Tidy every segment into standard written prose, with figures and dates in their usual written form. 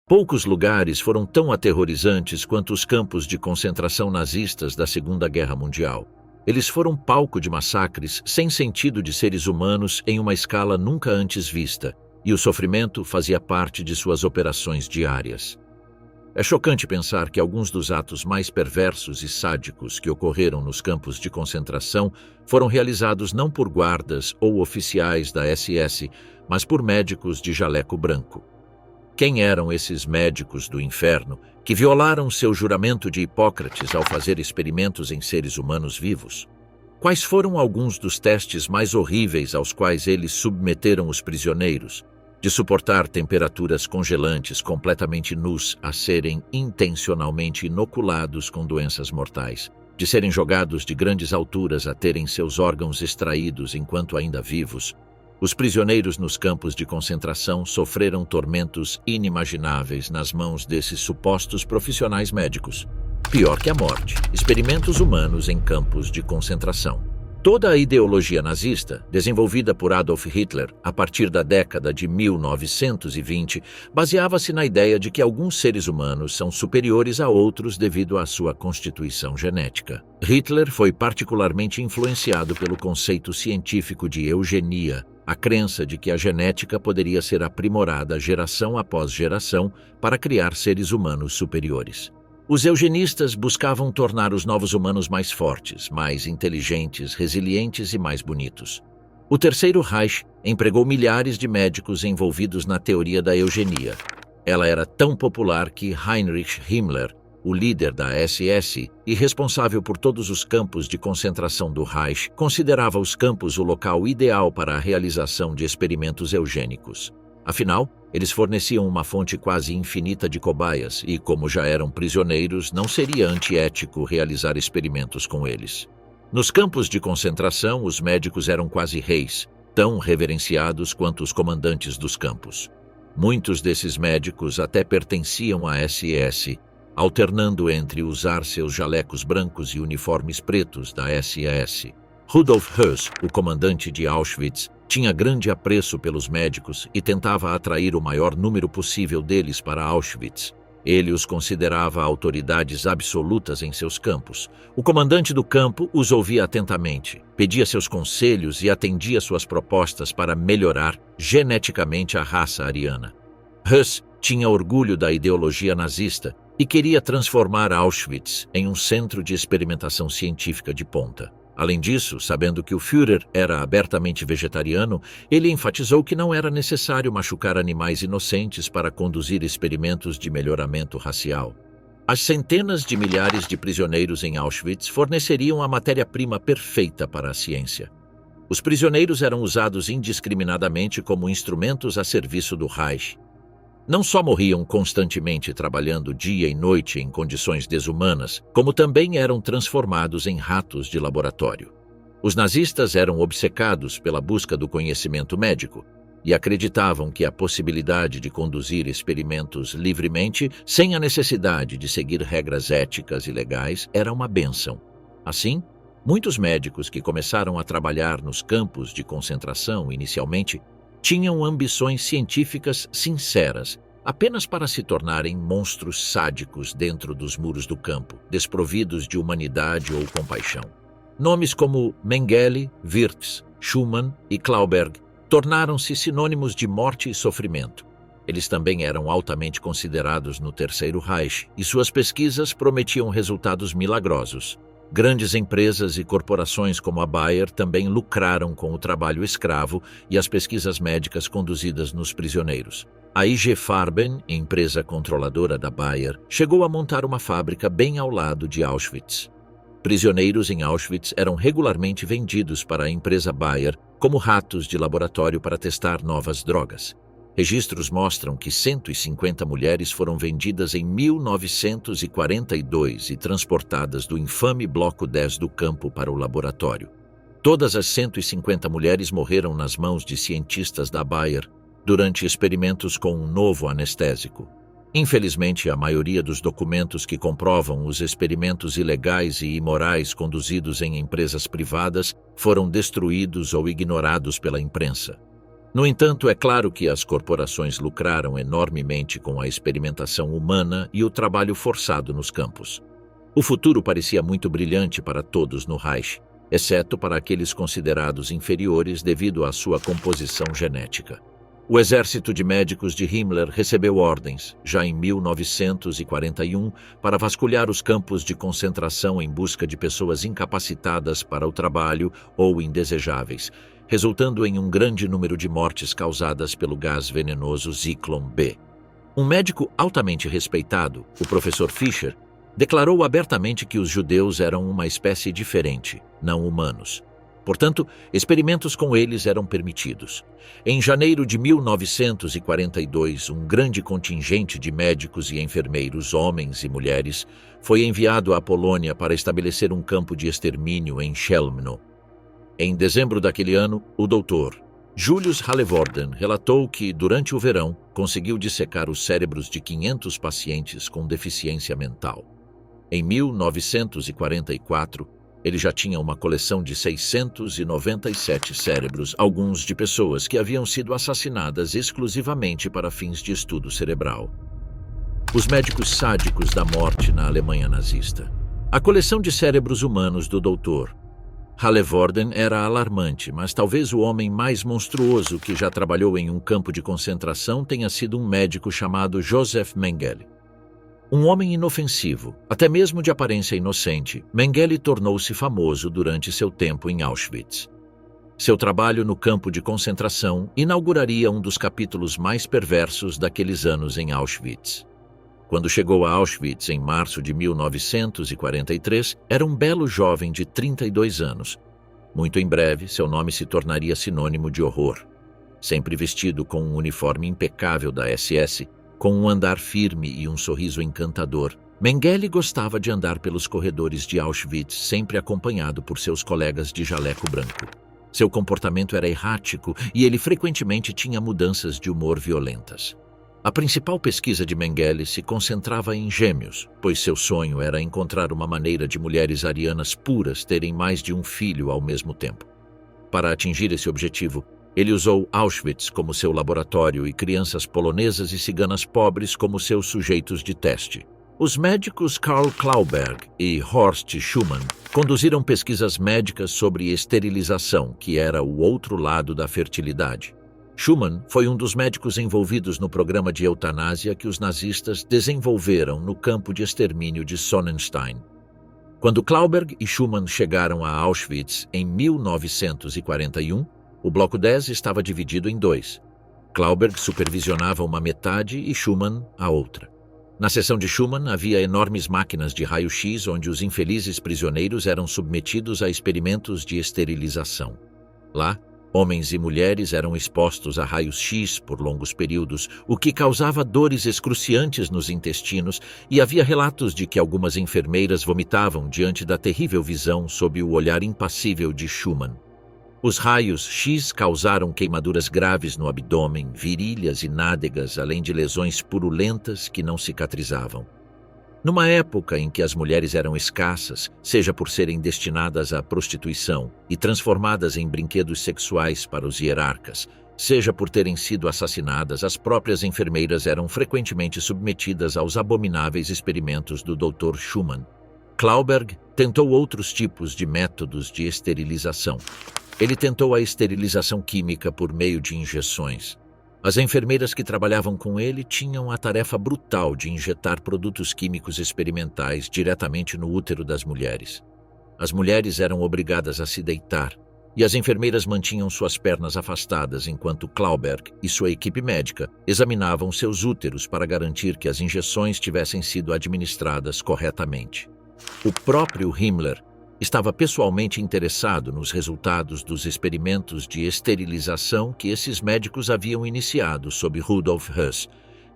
Poucos lugares foram tão aterrorizantes quanto os campos de concentração nazistas da Segunda Guerra Mundial. Eles foram palco de massacres sem sentido de seres humanos em uma escala nunca antes vista, e o sofrimento fazia parte de suas operações diárias. É chocante pensar que alguns dos atos mais perversos e sádicos que ocorreram nos campos de concentração foram realizados não por guardas ou oficiais da SS, mas por médicos de jaleco branco. Quem eram esses médicos do inferno que violaram seu juramento de Hipócrates ao fazer experimentos em seres humanos vivos? Quais foram alguns dos testes mais horríveis aos quais eles submeteram os prisioneiros? De suportar temperaturas congelantes completamente nus a serem intencionalmente inoculados com doenças mortais, de serem jogados de grandes alturas a terem seus órgãos extraídos enquanto ainda vivos, os prisioneiros nos campos de concentração sofreram tormentos inimagináveis nas mãos desses supostos profissionais médicos. Pior que a morte, experimentos humanos em campos de concentração. Toda a ideologia nazista, desenvolvida por Adolf Hitler a partir da década de 1920, baseava-se na ideia de que alguns seres humanos são superiores a outros devido à sua constituição genética. Hitler foi particularmente influenciado pelo conceito científico de eugenia, a crença de que a genética poderia ser aprimorada geração após geração para criar seres humanos superiores. Os eugenistas buscavam tornar os novos humanos mais fortes, mais inteligentes, resilientes e mais bonitos. O Terceiro Reich empregou milhares de médicos envolvidos na teoria da eugenia. Ela era tão popular que Heinrich Himmler, o líder da SS e responsável por todos os campos de concentração do Reich, considerava os campos o local ideal para a realização de experimentos eugênicos. Afinal, eles forneciam uma fonte quase infinita de cobaias e, como já eram prisioneiros, não seria antiético realizar experimentos com eles. Nos campos de concentração, os médicos eram quase reis, tão reverenciados quanto os comandantes dos campos. Muitos desses médicos até pertenciam à SS, alternando entre usar seus jalecos brancos e uniformes pretos da SS. Rudolf Höss, o comandante de Auschwitz, tinha grande apreço pelos médicos e tentava atrair o maior número possível deles para Auschwitz. Ele os considerava autoridades absolutas em seus campos. O comandante do campo os ouvia atentamente, pedia seus conselhos e atendia suas propostas para melhorar geneticamente a raça ariana. Höss tinha orgulho da ideologia nazista e queria transformar Auschwitz em um centro de experimentação científica de ponta. Além disso, sabendo que o Führer era abertamente vegetariano, ele enfatizou que não era necessário machucar animais inocentes para conduzir experimentos de melhoramento racial. As centenas de milhares de prisioneiros em Auschwitz forneceriam a matéria-prima perfeita para a ciência. Os prisioneiros eram usados indiscriminadamente como instrumentos a serviço do Reich. Não só morriam constantemente trabalhando dia e noite em condições desumanas, como também eram transformados em ratos de laboratório. Os nazistas eram obcecados pela busca do conhecimento médico e acreditavam que a possibilidade de conduzir experimentos livremente, sem a necessidade de seguir regras éticas e legais, era uma bênção. Assim, muitos médicos que começaram a trabalhar nos campos de concentração inicialmente tinham ambições científicas sinceras, apenas para se tornarem monstros sádicos dentro dos muros do campo, desprovidos de humanidade ou compaixão. Nomes como Mengele, Wirtz, Schumann e Klauberg tornaram-se sinônimos de morte e sofrimento. Eles também eram altamente considerados no Terceiro Reich e suas pesquisas prometiam resultados milagrosos. Grandes empresas e corporações como a Bayer também lucraram com o trabalho escravo e as pesquisas médicas conduzidas nos prisioneiros. A IG Farben, empresa controladora da Bayer, chegou a montar uma fábrica bem ao lado de Auschwitz. Prisioneiros em Auschwitz eram regularmente vendidos para a empresa Bayer como ratos de laboratório para testar novas drogas. Registros mostram que 150 mulheres foram vendidas em 1942 e transportadas do infame Bloco 10 do campo para o laboratório. Todas as 150 mulheres morreram nas mãos de cientistas da Bayer durante experimentos com um novo anestésico. Infelizmente, a maioria dos documentos que comprovam os experimentos ilegais e imorais conduzidos em empresas privadas foram destruídos ou ignorados pela imprensa. No entanto, é claro que as corporações lucraram enormemente com a experimentação humana e o trabalho forçado nos campos. O futuro parecia muito brilhante para todos no Reich, exceto para aqueles considerados inferiores devido à sua composição genética. O exército de médicos de Himmler recebeu ordens, já em 1941, para vasculhar os campos de concentração em busca de pessoas incapacitadas para o trabalho ou indesejáveis, resultando em um grande número de mortes causadas pelo gás venenoso Zyklon B. Um médico altamente respeitado, o professor Fischer, declarou abertamente que os judeus eram uma espécie diferente, não humanos. Portanto, experimentos com eles eram permitidos. Em janeiro de 1942, um grande contingente de médicos e enfermeiros, homens e mulheres, foi enviado à Polônia para estabelecer um campo de extermínio em Chelmno. Em dezembro daquele ano, o Dr. Julius Halevorden relatou que, durante o verão, conseguiu dissecar os cérebros de 500 pacientes com deficiência mental. Em 1944, ele já tinha uma coleção de 697 cérebros, alguns de pessoas que haviam sido assassinadas exclusivamente para fins de estudo cerebral. Os médicos sádicos da morte na Alemanha nazista. A coleção de cérebros humanos do Dr. Halevorden era alarmante, mas talvez o homem mais monstruoso que já trabalhou em um campo de concentração tenha sido um médico chamado Josef Mengele. Um homem inofensivo, até mesmo de aparência inocente, Mengele tornou-se famoso durante seu tempo em Auschwitz. Seu trabalho no campo de concentração inauguraria um dos capítulos mais perversos daqueles anos em Auschwitz. Quando chegou a Auschwitz em março de 1943, era um belo jovem de 32 anos. Muito em breve, seu nome se tornaria sinônimo de horror. Sempre vestido com um uniforme impecável da SS, com um andar firme e um sorriso encantador, Mengele gostava de andar pelos corredores de Auschwitz, sempre acompanhado por seus colegas de jaleco branco. Seu comportamento era errático e ele frequentemente tinha mudanças de humor violentas. A principal pesquisa de Mengele se concentrava em gêmeos, pois seu sonho era encontrar uma maneira de mulheres arianas puras terem mais de um filho ao mesmo tempo. Para atingir esse objetivo, ele usou Auschwitz como seu laboratório e crianças polonesas e ciganas pobres como seus sujeitos de teste. Os médicos Karl Klauberg e Horst Schumann conduziram pesquisas médicas sobre esterilização, que era o outro lado da fertilidade. Schumann foi um dos médicos envolvidos no programa de eutanásia que os nazistas desenvolveram no campo de extermínio de Sonnenstein. Quando Klauberg e Schumann chegaram a Auschwitz em 1941, o Bloco 10 estava dividido em dois. Klauberg supervisionava uma metade e Schumann a outra. Na seção de Schumann havia enormes máquinas de raio-x onde os infelizes prisioneiros eram submetidos a experimentos de esterilização. Lá, homens e mulheres eram expostos a raios-x por longos períodos, o que causava dores excruciantes nos intestinos, e havia relatos de que algumas enfermeiras vomitavam diante da terrível visão sob o olhar impassível de Schumann. Os raios-x causaram queimaduras graves no abdômen, virilhas e nádegas, além de lesões purulentas que não cicatrizavam. Numa época em que as mulheres eram escassas, seja por serem destinadas à prostituição e transformadas em brinquedos sexuais para os hierarcas, seja por terem sido assassinadas, as próprias enfermeiras eram frequentemente submetidas aos abomináveis experimentos do Dr. Schumann. Klauberg tentou outros tipos de métodos de esterilização. Ele tentou a esterilização química por meio de injeções. As enfermeiras que trabalhavam com ele tinham a tarefa brutal de injetar produtos químicos experimentais diretamente no útero das mulheres. As mulheres eram obrigadas a se deitar, e as enfermeiras mantinham suas pernas afastadas enquanto Klauberg e sua equipe médica examinavam seus úteros para garantir que as injeções tivessem sido administradas corretamente. O próprio Himmler estava pessoalmente interessado nos resultados dos experimentos de esterilização que esses médicos haviam iniciado sob Rudolf Höss.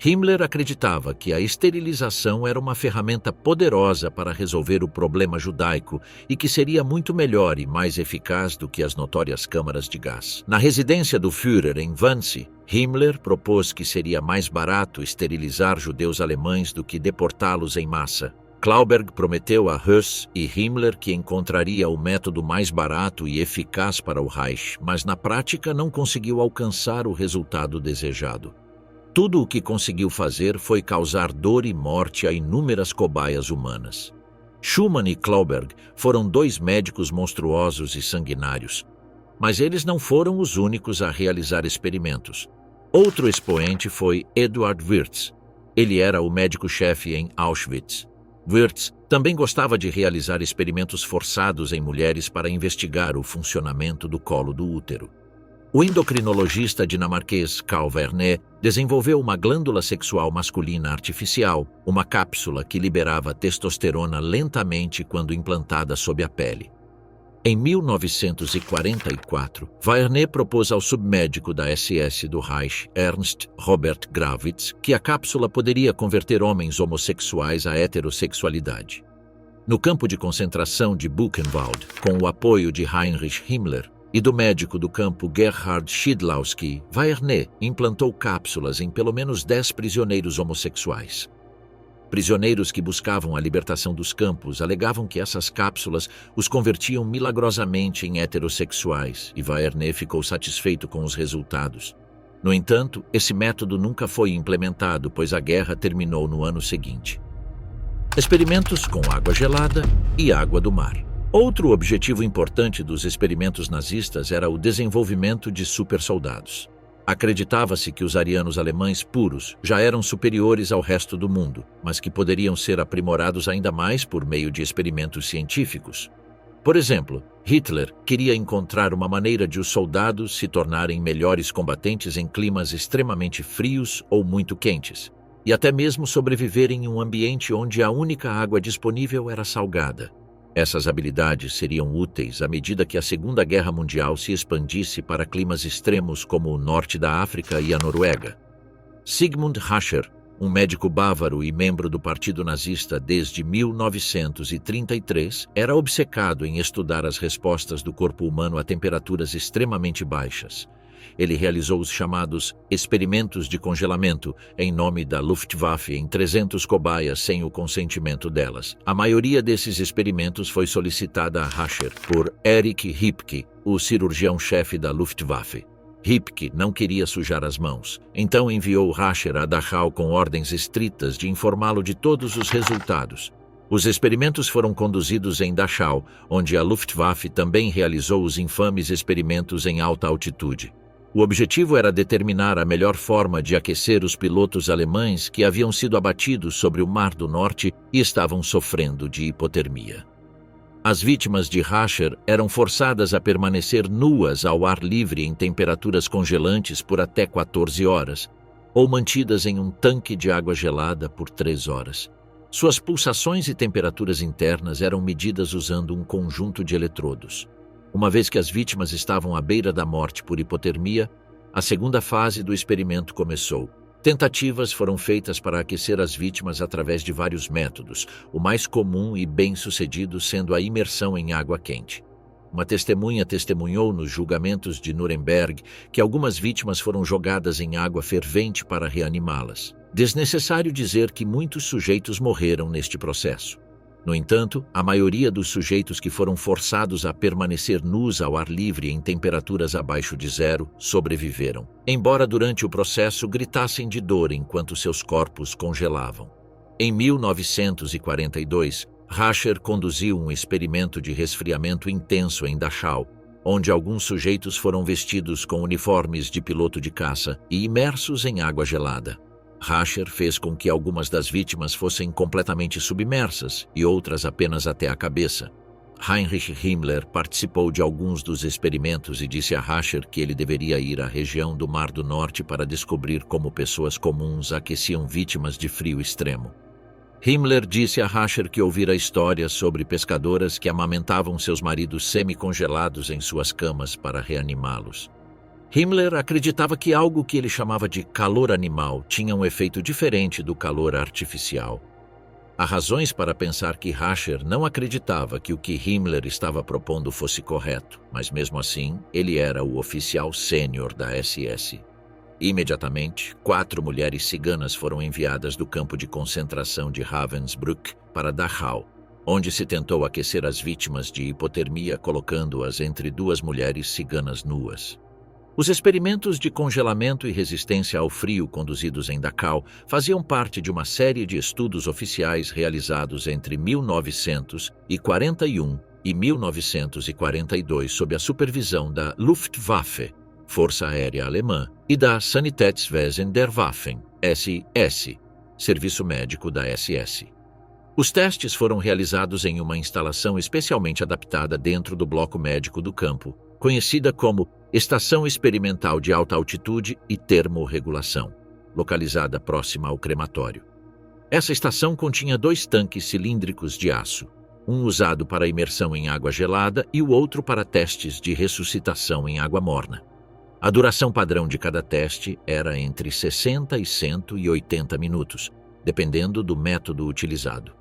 Himmler acreditava que a esterilização era uma ferramenta poderosa para resolver o problema judaico e que seria muito melhor e mais eficaz do que as notórias câmaras de gás. Na residência do Führer em Wannsee, Himmler propôs que seria mais barato esterilizar judeus alemães do que deportá-los em massa. Klauberg prometeu a Höss e Himmler que encontraria o método mais barato e eficaz para o Reich, mas na prática não conseguiu alcançar o resultado desejado. Tudo o que conseguiu fazer foi causar dor e morte a inúmeras cobaias humanas. Schumann e Klauberg foram dois médicos monstruosos e sanguinários, mas eles não foram os únicos a realizar experimentos. Outro expoente foi Eduard Wirtz. Ele era o médico-chefe em Auschwitz. Wirtz também gostava de realizar experimentos forçados em mulheres para investigar o funcionamento do colo do útero. O endocrinologista dinamarquês Carl Werner desenvolveu uma glândula sexual masculina artificial, uma cápsula que liberava testosterona lentamente quando implantada sob a pele. Em 1944, Werner propôs ao submédico da SS do Reich, Ernst Robert Grawitz, que a cápsula poderia converter homens homossexuais à heterossexualidade. No campo de concentração de Buchenwald, com o apoio de Heinrich Himmler e do médico do campo Gerhard Schidlowski, Werner implantou cápsulas em pelo menos 10 prisioneiros homossexuais. Prisioneiros que buscavam a libertação dos campos alegavam que essas cápsulas os convertiam milagrosamente em heterossexuais, e Werner ficou satisfeito com os resultados. No entanto, esse método nunca foi implementado, pois a guerra terminou no ano seguinte. Experimentos com água gelada e água do mar. Outro objetivo importante dos experimentos nazistas era o desenvolvimento de supersoldados. Acreditava-se que os arianos alemães puros já eram superiores ao resto do mundo, mas que poderiam ser aprimorados ainda mais por meio de experimentos científicos. Por exemplo, Hitler queria encontrar uma maneira de os soldados se tornarem melhores combatentes em climas extremamente frios ou muito quentes, e até mesmo sobreviver em um ambiente onde a única água disponível era salgada. Essas habilidades seriam úteis à medida que a Segunda Guerra Mundial se expandisse para climas extremos como o norte da África e a Noruega. Sigmund Rascher, um médico bávaro e membro do Partido Nazista desde 1933, era obcecado em estudar as respostas do corpo humano a temperaturas extremamente baixas. Ele realizou os chamados experimentos de congelamento em nome da Luftwaffe em 300 cobaias sem o consentimento delas. A maioria desses experimentos foi solicitada a Rascher por Erich Hipke, o cirurgião-chefe da Luftwaffe. Hipke não queria sujar as mãos, então enviou Rascher a Dachau com ordens estritas de informá-lo de todos os resultados. Os experimentos foram conduzidos em Dachau, onde a Luftwaffe também realizou os infames experimentos em alta altitude. O objetivo era determinar a melhor forma de aquecer os pilotos alemães que haviam sido abatidos sobre o Mar do Norte e estavam sofrendo de hipotermia. As vítimas de Rascher eram forçadas a permanecer nuas ao ar livre em temperaturas congelantes por até 14 horas, ou mantidas em um tanque de água gelada por 3 horas. Suas pulsações e temperaturas internas eram medidas usando um conjunto de eletrodos. Uma vez que as vítimas estavam à beira da morte por hipotermia, a segunda fase do experimento começou. Tentativas foram feitas para aquecer as vítimas através de vários métodos, o mais comum e bem-sucedido sendo a imersão em água quente. Uma testemunha testemunhou nos julgamentos de Nuremberg que algumas vítimas foram jogadas em água fervente para reanimá-las. Desnecessário dizer que muitos sujeitos morreram neste processo. No entanto, a maioria dos sujeitos que foram forçados a permanecer nus ao ar livre em temperaturas abaixo de zero sobreviveram, embora durante o processo gritassem de dor enquanto seus corpos congelavam. Em 1942, Rascher conduziu um experimento de resfriamento intenso em Dachau, onde alguns sujeitos foram vestidos com uniformes de piloto de caça e imersos em água gelada. Rascher fez com que algumas das vítimas fossem completamente submersas e outras apenas até a cabeça. Heinrich Himmler participou de alguns dos experimentos e disse a Rascher que ele deveria ir à região do Mar do Norte para descobrir como pessoas comuns aqueciam vítimas de frio extremo. Himmler disse a Rascher que ouvira histórias sobre pescadoras que amamentavam seus maridos semi-congelados em suas camas para reanimá-los. Himmler acreditava que algo que ele chamava de calor animal tinha um efeito diferente do calor artificial. Há razões para pensar que Rascher não acreditava que o que Himmler estava propondo fosse correto, mas mesmo assim, ele era o oficial sênior da SS. Imediatamente, 4 mulheres ciganas foram enviadas do campo de concentração de Ravensbrück para Dachau, onde se tentou aquecer as vítimas de hipotermia colocando-as entre 2 mulheres ciganas nuas. Os experimentos de congelamento e resistência ao frio conduzidos em Dachau faziam parte de uma série de estudos oficiais realizados entre 1941 e 1942 sob a supervisão da Luftwaffe, Força Aérea Alemã, e da Sanitätswesen der Waffen, SS, Serviço Médico da SS. Os testes foram realizados em uma instalação especialmente adaptada dentro do bloco médico do campo, conhecida como Estação Experimental de Alta Altitude e Termorregulação, localizada próxima ao crematório. Essa estação continha 2 tanques cilíndricos de aço, um usado para imersão em água gelada e o outro para testes de ressuscitação em água morna. A duração padrão de cada teste era entre 60 e 180 minutos, dependendo do método utilizado.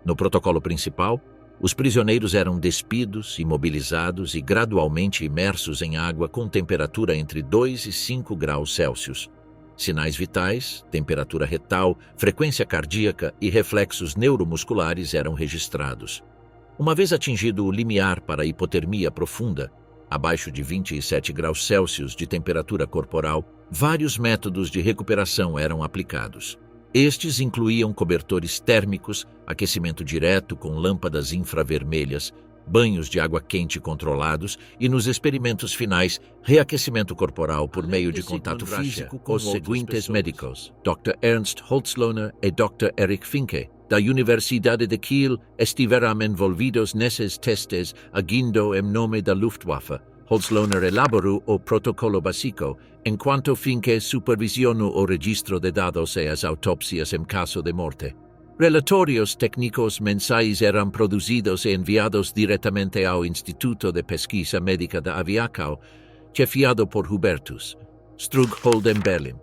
No protocolo principal, os prisioneiros eram despidos, imobilizados e gradualmente imersos em água com temperatura entre 2 e 5 graus Celsius. Sinais vitais, temperatura retal, frequência cardíaca e reflexos neuromusculares eram registrados. Uma vez atingido o limiar para a hipotermia profunda, abaixo de 27 graus Celsius de temperatura corporal, vários métodos de recuperação eram aplicados. Estes incluíam cobertores térmicos, aquecimento direto com lâmpadas infravermelhas, banhos de água quente controlados e, nos experimentos finais, reaquecimento corporal por meio de contato físico com os seguintes médicos: Dr. Ernst Holzlohner e Dr. Erich Finke, da Universidade de Kiel, estiveram envolvidos nesses testes agindo em nome da Luftwaffe. Holzlohner elaborou o protocolo básico, enquanto Finke supervisionou o registro de dados e as autópsias em caso de morte. Relatórios técnicos mensais eram produzidos e enviados diretamente ao Instituto de Pesquisa Médica da Aviação, chefiado por Hubertus Strughold em Berlim.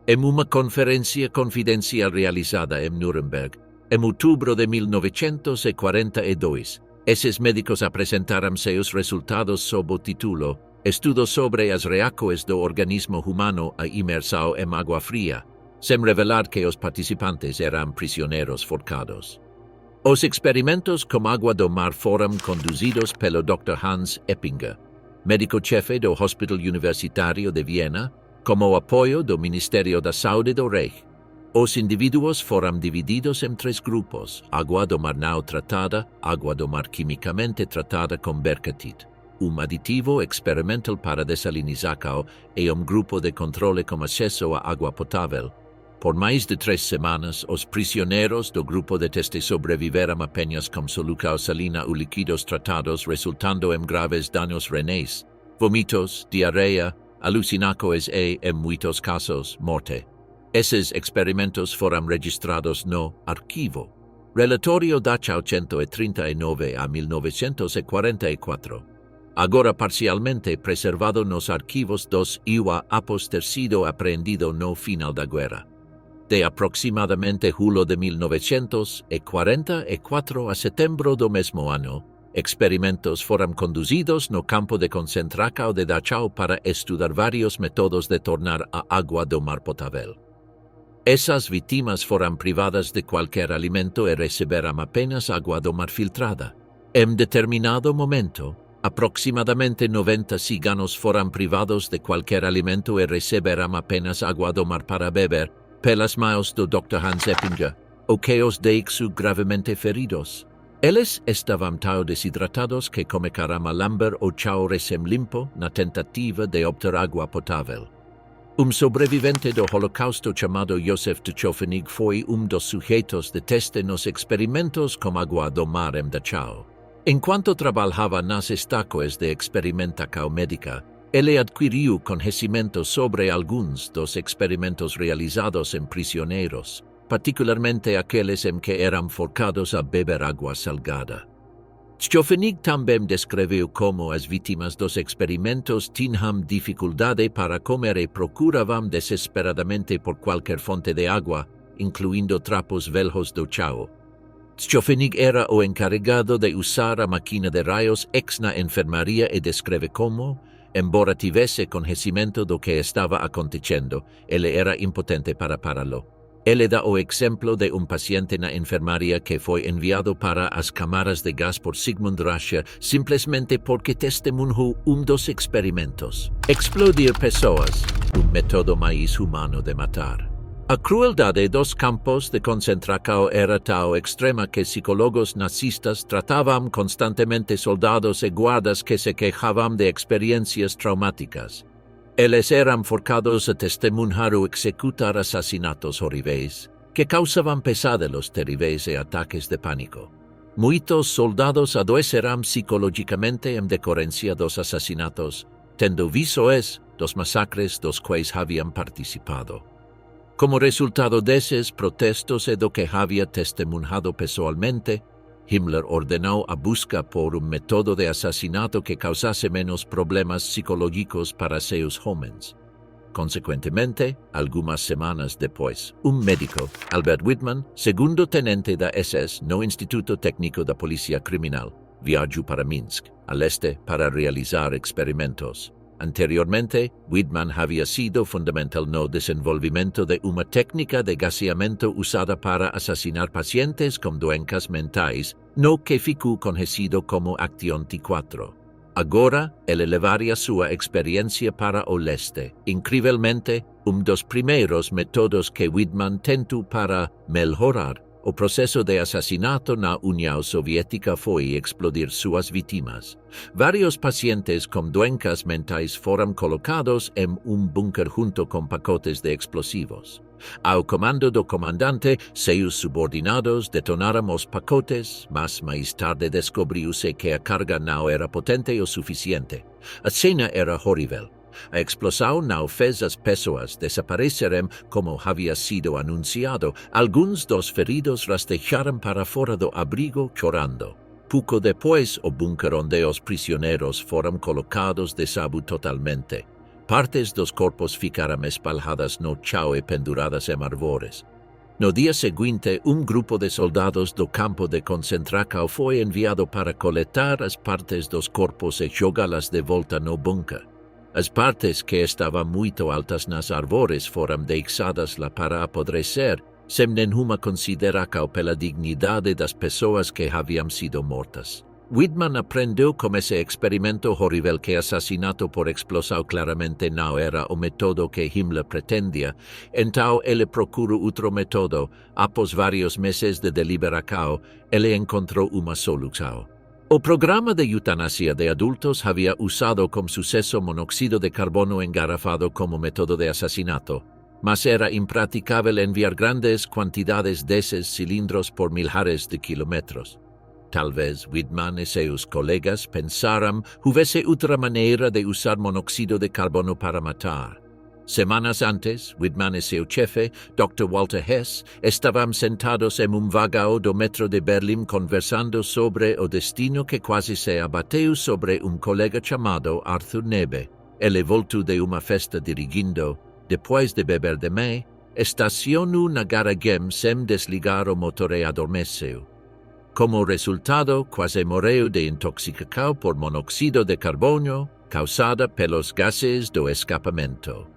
Em uma conferência confidencial realizada em Nuremberg, em outubro de 1942, esses médicos apresentaram seus resultados sob o título Estudo sobre as reações do organismo humano à imersão em água fria, sem revelar que os participantes eram prisioneiros forcados. Os experimentos com água do mar foram conduzidos pelo Dr. Hans Eppinger, médico-chefe do Hospital Universitário de Viena, como apoio do Ministério da Saúde do Reich. Os indivíduos foram divididos em 3 grupos: água do mar não tratada, água do mar quimicamente tratada com berkatite, um aditivo experimental para desalinização e um grupo de controle com acesso à água potável. Por mais de 3 semanas, os prisioneiros do grupo de teste sobreviveram apenas com solução salina ou líquidos tratados, resultando em graves danos renais, vômitos, diarreia, alucinações e, em muitos casos, morte. Esses experimentos foram registrados no Arquivo Relatório Dachau 139 a 1944, agora parcialmente preservado nos arquivos dos IUA após ter sido apreendido no final da guerra. De aproximadamente julho de 1944 a setembro do mesmo ano, experimentos foram conduzidos no campo de concentração de Dachau para estudar vários métodos de tornar a água do mar potável. Essas vítimas foram privadas de qualquer alimento e receberam apenas água do mar filtrada. Em determinado momento, aproximadamente 90 ciganos foram privados de qualquer alimento e receberam apenas água do mar para beber, pelas mãos do Dr. Hans Eppinger, o que os deixou gravemente feridos. Eles estavam tão desidratados que começaram a lamber o chão recém-limpo na tentativa de obter água potável. Um sobrevivente do Holocausto chamado Josef Tchofenig foi dos sujeitos de teste nos experimentos com água do mar em Dachau. Enquanto trabalhava nas estações de experimentação médica, ele adquiriu conhecimento sobre alguns dos experimentos realizados em prisioneiros, particularmente aqueles em que eram forçados a beber água salgada. Tchofenig também descreveu como as vítimas dos experimentos tinham dificuldade para comer e procuravam desesperadamente por qualquer fonte de água, incluindo trapos velhos do chão. Tchofenig era o encarregado de usar a máquina de raios X na enfermaria e descreve como, embora tivesse conhecimento do que estava acontecendo, ele era impotente para pará-lo. Ele dá o exemplo de paciente na enfermaria que foi enviado para as câmaras de gás por Sigmund Rascher simplesmente porque testemunhou dos experimentos. Explodir pessoas, método mais humano de matar. A crueldade dos campos de concentração era tão extrema que psicólogos nazistas tratavam constantemente soldados e guardas que se quejavam de experiências traumáticas. Eles eram forçados a testemunhar ou executar assassinatos horríveis, que causavam pesadelos terríveis e ataques de pânico. Muitos soldados adoeceram psicologicamente em decorrência dos assassinatos, tendo visões dos massacres dos quais haviam participado. Como resultado desses protestos e do que havia testemunhado pessoalmente, Himmler ordenou a busca por método de assassinato que causasse menos problemas psicológicos para seus homens. Consequentemente, algumas semanas depois, médico, Albert Wittmann, segundo tenente da SS no Instituto Técnico da Polícia Criminal, viajou para Minsk, a leste, para realizar experimentos. Anteriormente, Wittmann havia sido fundamental no desenvolvimento de uma técnica de gaseamento usada para assassinar pacientes com doenças mentais, no que ficou conhecido como Action T4. Agora, ele levaria sua experiência para o leste. Incrivelmente, dos primeiros métodos que Wittmann tentou para melhorar o processo de assassinato na União Soviética foi explodir suas vítimas. Vários pacientes com doenças mentais foram colocados em bunker junto com pacotes de explosivos. Ao comando do comandante, seus subordinados detonaram os pacotes, mas mais tarde descobriu-se que a carga não era potente o suficiente. A cena era horrível. A explosão não fez as pessoas desaparecerem como havia sido anunciado. Alguns dos feridos rastejaram para fora do abrigo chorando. Pouco depois, o bunker onde os prisioneiros foram colocados desabou totalmente. Partes dos corpos ficaram espalhadas no chão e penduradas em árvores. No dia seguinte, grupo de soldados do campo de concentração foi enviado para coletar as partes dos corpos e jogá-las de volta no bunker. As partes que estavam muito altas nas árvores foram deixadas lá para apodrecer, sem nenhuma consideração pela dignidade das pessoas que haviam sido mortas. Wittmann aprendeu com esse experimento horrível que assassinato por explosão claramente não era o método que Himmler pretendia, então ele procurou outro método. Após vários meses de deliberação, ele encontrou uma solução. O programa de eutanásia de adultos havia usado com sucesso monóxido de carbono engarrafado como método de assassinato, mas era impraticável enviar grandes quantidades desses cilindros por milhares de quilômetros. Talvez Wittmann e seus colegas pensaram que houvesse outra maneira de usar monóxido de carbono para matar. Semanas antes, Wittmann e seu chefe, Dr. Walter Hess, estavam sentados em vagão do metro de Berlim conversando sobre o destino que quase se abateu sobre colega chamado Arthur Nebe. Ele voltou de uma festa dirigindo, depois de beber demais, estacionou na Garagem sem desligar o motor e adormeceu. Como resultado, quase morreu de intoxicação por monóxido de carbono, causada pelos gases do escapamento.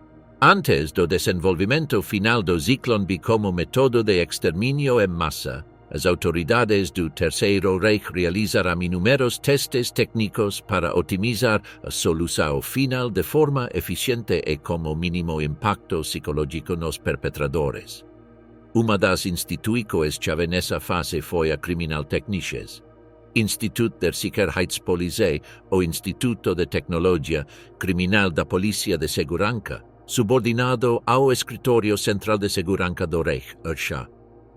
Antes do desenvolvimento final do Zyklon B como método de extermínio em massa, as autoridades do Terceiro Reich realizaram inúmeros testes técnicos para otimizar a solução final de forma eficiente e com o mínimo impacto psicológico nos perpetradores. Uma das instituições-chave nessa fase foi a Kriminaltechnisches Institut der Sicherheitspolizei, ou Instituto de Tecnologia Criminal da Polícia de Segurança, subordinado ao Escritório Central de Segurança do Reich, (RSHA).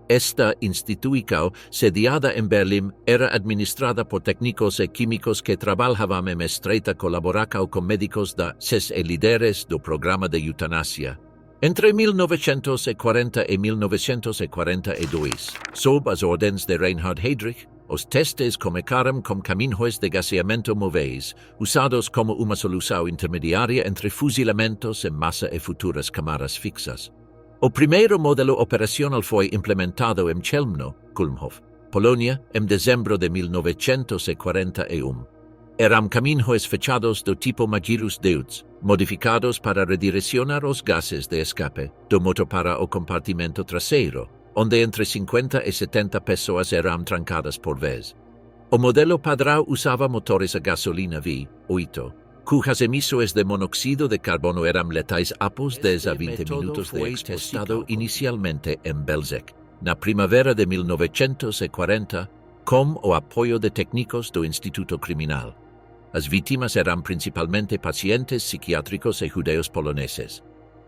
Esta instituição, sediada em Berlim, era administrada por técnicos e químicos que trabalhavam em estreita colaboração com médicos da SS e líderes do programa de eutanásia. Entre 1940 e 1942, sob as ordens de Reinhard Heydrich, os testes começaram com caminhões de gaseamento móveis, usados como uma solução intermediária entre fuzilamentos em massa e futuras câmaras fixas. O primeiro modelo operacional foi implementado em Chełmno, Kulmhof, Polônia, em dezembro de 1941. Eram caminhos fechados do tipo Magirus Deus, modificados para redirecionar os gases de escape do motor para o compartimento traseiro, onde entre 50 e 70 pessoas eram trancadas por vez. O modelo padrão usava motores a gasolina V8, cujas emissões de monóxido de carbono eram letais após 10 a 20 minutos de testado inicialmente em Belzec, na primavera de 1940, com o apoio de técnicos do Instituto Criminal. As vítimas eram principalmente pacientes psiquiátricos e judeus poloneses.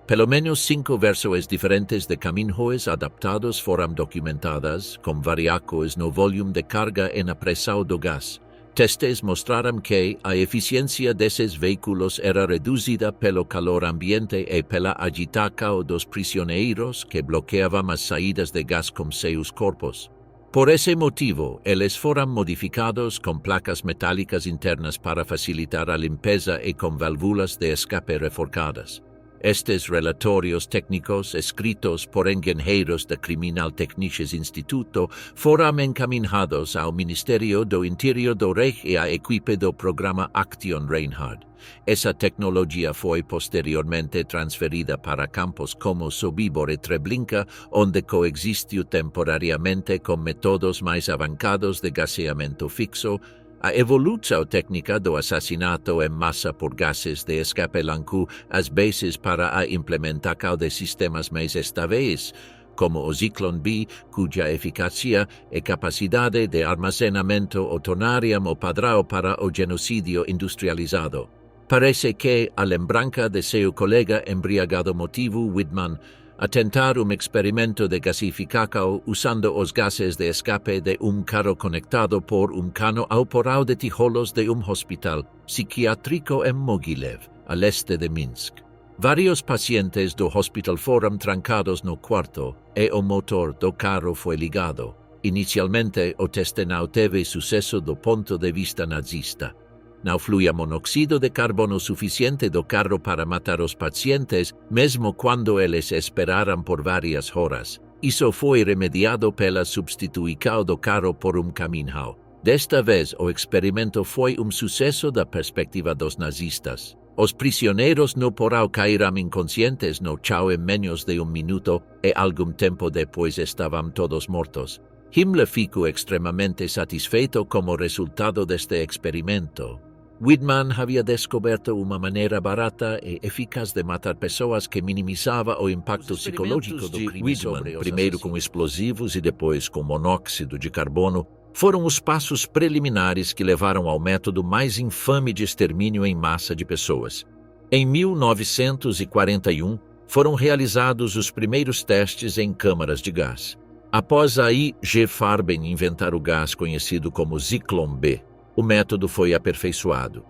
Pelo menos 5 versões diferentes de caminhos adaptados foram documentadas, com variáculos no volume de carga e na pressão do gás. Testes mostraram que a eficiência desses veículos era reduzida pelo calor ambiente e pela agitação dos prisioneiros que bloqueavam as saídas de gás com seus corpos. Por esse motivo, eles foram modificados com placas metálicas internas para facilitar a limpeza e com válvulas de escape reforçadas. Estes relatórios técnicos, escritos por engenheiros do Criminaltechnisches Instituto, foram encaminhados ao Ministério do Interior do Reich e à equipe do programa Action Reinhard. Essa tecnologia foi posteriormente transferida para campos como Sobibor e Treblinka, onde coexistiu temporariamente com métodos mais avançados de gaseamento fixo. A evolução técnica do assassinato em massa por gases de escape lancou as bases para a implementação de sistemas mais estáveis, como o Zyklon B, cuja eficácia e capacidade de armazenamento o tornariam o padrão para o genocídio industrializado. Parece que a lembrança de seu colega embriagado motivou Widmann a tentar experimento de gasificação usando os gases de escape de carro conectado por cano ao porão de tijolos de hospital psiquiátrico em Mogilev, a leste de Minsk. Vários pacientes do hospital foram trancados no quarto e o motor do carro foi ligado. Inicialmente, o teste não teve sucesso do ponto de vista nazista. Não fluía monóxido de carbono suficiente do carro para matar os pacientes, mesmo quando eles esperaram por várias horas. Isso foi remediado pela substituição do carro por caminhão. Desta vez, o experimento foi sucesso da perspectiva dos nazistas. Os prisioneiros no porão caíram inconscientes no chão em menos de minuto e algum tempo depois estavam todos mortos. Himmler ficou extremamente satisfeito como resultado deste experimento. Widmann havia descoberto uma maneira barata e eficaz de matar pessoas que minimizava o impacto psicológico do crime sobre os primeiro com explosivos e depois com monóxido de carbono, foram os passos preliminares que levaram ao método mais infame de extermínio em massa de pessoas. Em 1941, foram realizados os primeiros testes em câmaras de gás. Após a I.G. Farben inventar o gás conhecido como Zyklon B, o método foi aperfeiçoado.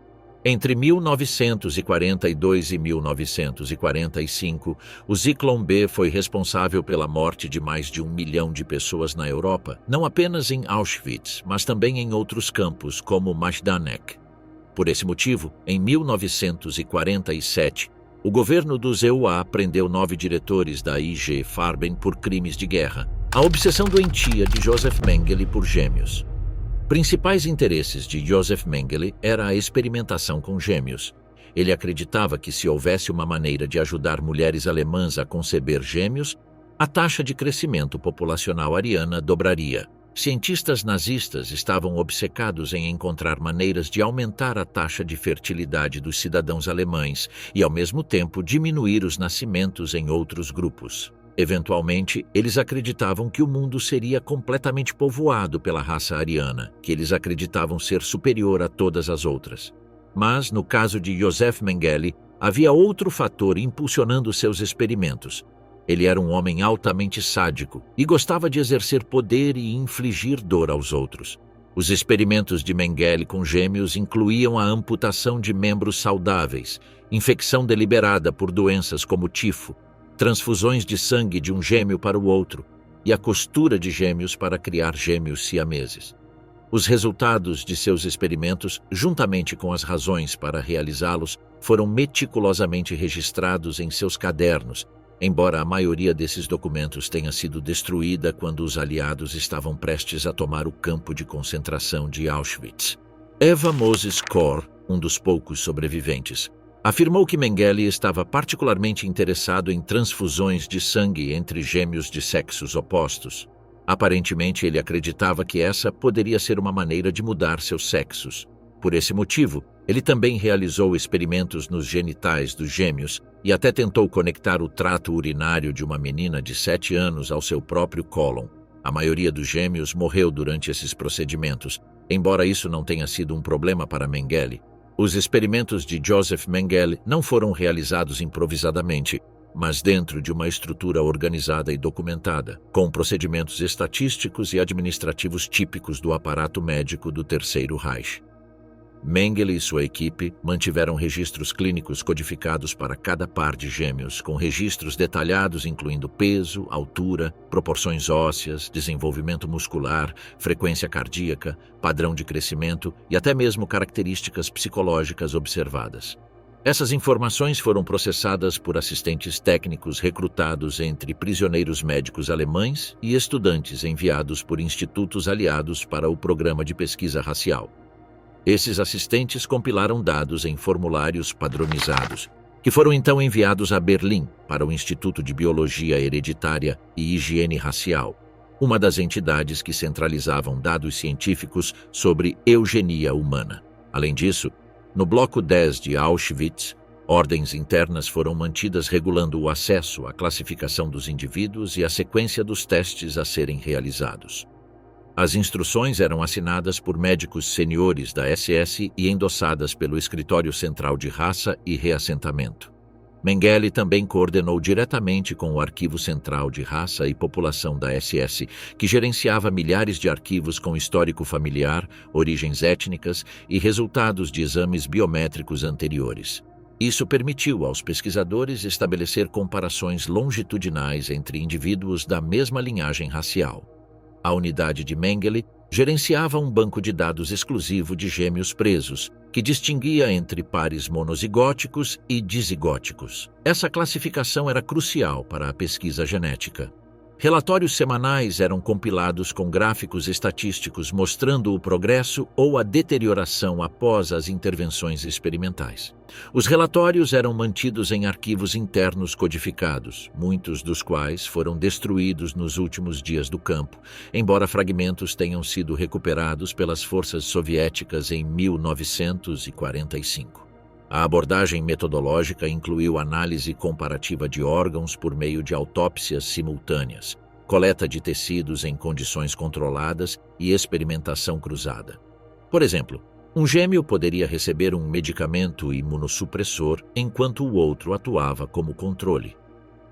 Entre 1942 e 1945, o Zyklon B foi responsável pela morte de mais de 1 milhão de pessoas na Europa, não apenas em Auschwitz, mas também em outros campos, como Majdanek. Por esse motivo, em 1947, o governo dos EUA prendeu 9 diretores da I.G. Farben por crimes de guerra. A obsessão doentia de Joseph Mengele por gêmeos. Principais interesses de Joseph Mengele era a experimentação com gêmeos. Ele acreditava que se houvesse uma maneira de ajudar mulheres alemãs a conceber gêmeos, a taxa de crescimento populacional ariana dobraria. Cientistas nazistas estavam obcecados em encontrar maneiras de aumentar a taxa de fertilidade dos cidadãos alemães e, ao mesmo tempo, diminuir os nascimentos em outros grupos. Eventualmente, eles acreditavam que o mundo seria completamente povoado pela raça ariana, que eles acreditavam ser superior a todas as outras. Mas, no caso de Joseph Mengele, havia outro fator impulsionando seus experimentos. Ele era um homem altamente sádico e gostava de exercer poder e infligir dor aos outros. Os experimentos de Mengele com gêmeos incluíam a amputação de membros saudáveis, infecção deliberada por doenças como tifo, transfusões de sangue de um gêmeo para o outro e a costura de gêmeos para criar gêmeos siameses. Os resultados de seus experimentos, juntamente com as razões para realizá-los, foram meticulosamente registrados em seus cadernos, embora a maioria desses documentos tenha sido destruída quando os aliados estavam prestes a tomar o campo de concentração de Auschwitz. Eva Moses Kor, um dos poucos sobreviventes, afirmou que Mengele estava particularmente interessado em transfusões de sangue entre gêmeos de sexos opostos. Aparentemente, ele acreditava que essa poderia ser uma maneira de mudar seus sexos. Por esse motivo, ele também realizou experimentos nos genitais dos gêmeos e até tentou conectar o trato urinário de uma menina de 7 anos ao seu próprio cólon. A maioria dos gêmeos morreu durante esses procedimentos, embora isso não tenha sido um problema para Mengele. Os experimentos de Joseph Mengele não foram realizados improvisadamente, mas dentro de uma estrutura organizada e documentada, com procedimentos estatísticos e administrativos típicos do aparato médico do Terceiro Reich. Mengele e sua equipe mantiveram registros clínicos codificados para cada par de gêmeos, com registros detalhados incluindo peso, altura, proporções ósseas, desenvolvimento muscular, frequência cardíaca, padrão de crescimento e até mesmo características psicológicas observadas. Essas informações foram processadas por assistentes técnicos recrutados entre prisioneiros médicos alemães e estudantes enviados por institutos aliados para o programa de pesquisa racial. Esses assistentes compilaram dados em formulários padronizados, que foram então enviados a Berlim para o Instituto de Biologia Hereditária e Higiene Racial, uma das entidades que centralizavam dados científicos sobre eugenia humana. Além disso, no Bloco 10 de Auschwitz, ordens internas foram mantidas regulando o acesso à classificação dos indivíduos e a sequência dos testes a serem realizados. As instruções eram assinadas por médicos seniores da SS e endossadas pelo Escritório Central de Raça e Reassentamento. Mengele também coordenou diretamente com o Arquivo Central de Raça e População da SS, que gerenciava milhares de arquivos com histórico familiar, origens étnicas e resultados de exames biométricos anteriores. Isso permitiu aos pesquisadores estabelecer comparações longitudinais entre indivíduos da mesma linhagem racial. A unidade de Mengele gerenciava um banco de dados exclusivo de gêmeos presos, que distinguia entre pares monozigóticos e dizigóticos. Essa classificação era crucial para a pesquisa genética. Relatórios semanais eram compilados com gráficos estatísticos mostrando o progresso ou a deterioração após as intervenções experimentais. Os relatórios eram mantidos em arquivos internos codificados, muitos dos quais foram destruídos nos últimos dias do campo, embora fragmentos tenham sido recuperados pelas forças soviéticas em 1945. A abordagem metodológica incluiu análise comparativa de órgãos por meio de autópsias simultâneas, coleta de tecidos em condições controladas e experimentação cruzada. Por exemplo, um gêmeo poderia receber um medicamento imunossupressor enquanto o outro atuava como controle.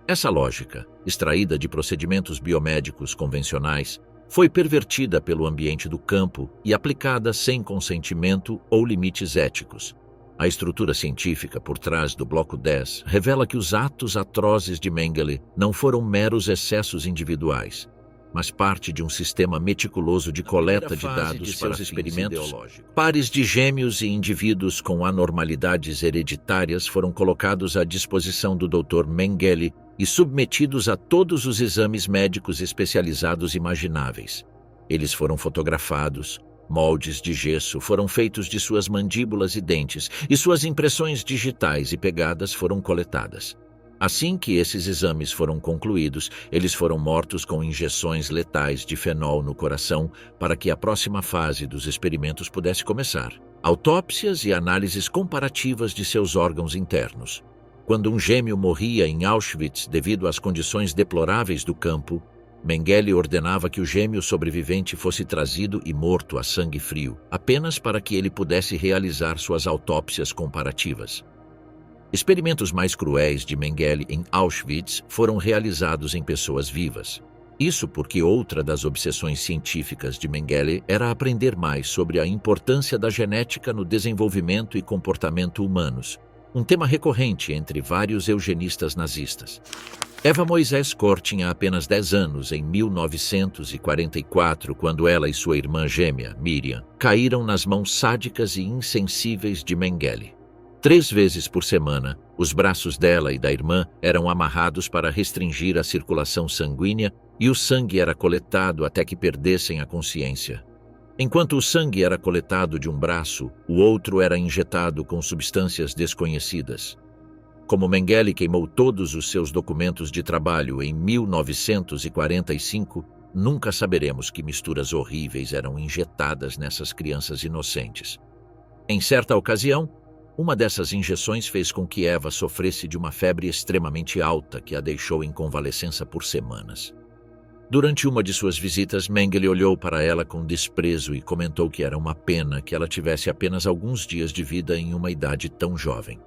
Essa lógica, extraída de procedimentos biomédicos convencionais, foi pervertida pelo ambiente do campo e aplicada sem consentimento ou limites éticos. A estrutura científica por trás do Bloco 10 revela que os atos atrozes de Mengele não foram meros excessos individuais, mas parte de um sistema meticuloso de coleta de dados para seus experimentos. Pares de gêmeos e indivíduos com anormalidades hereditárias foram colocados à disposição do Dr. Mengele e submetidos a todos os exames médicos especializados imagináveis. Eles foram fotografados. Moldes de gesso foram feitos de suas mandíbulas e dentes, e suas impressões digitais e pegadas foram coletadas. Assim que esses exames foram concluídos, eles foram mortos com injeções letais de fenol no coração para que a próxima fase dos experimentos pudesse começar. Autópsias e análises comparativas de seus órgãos internos. Quando um gêmeo morria em Auschwitz devido às condições deploráveis do campo, Mengele ordenava que o gêmeo sobrevivente fosse trazido e morto a sangue frio, apenas para que ele pudesse realizar suas autópsias comparativas. Experimentos mais cruéis de Mengele em Auschwitz foram realizados em pessoas vivas. Isso porque outra das obsessões científicas de Mengele era aprender mais sobre a importância da genética no desenvolvimento e comportamento humanos, um tema recorrente entre vários eugenistas nazistas. Eva Moisés Kor tinha apenas 10 anos em 1944, quando ela e sua irmã gêmea, Miriam, caíram nas mãos sádicas e insensíveis de Mengele. 3 vezes por semana, os braços dela e da irmã eram amarrados para restringir a circulação sanguínea e o sangue era coletado até que perdessem a consciência. Enquanto o sangue era coletado de um braço, o outro era injetado com substâncias desconhecidas. Como Mengele queimou todos os seus documentos de trabalho em 1945, nunca saberemos que misturas horríveis eram injetadas nessas crianças inocentes. Em certa ocasião, uma dessas injeções fez com que Eva sofresse de uma febre extremamente alta que a deixou em convalescença por semanas. Durante uma de suas visitas, Mengele olhou para ela com desprezo e comentou que era uma pena que ela tivesse apenas alguns dias de vida em uma idade tão jovem.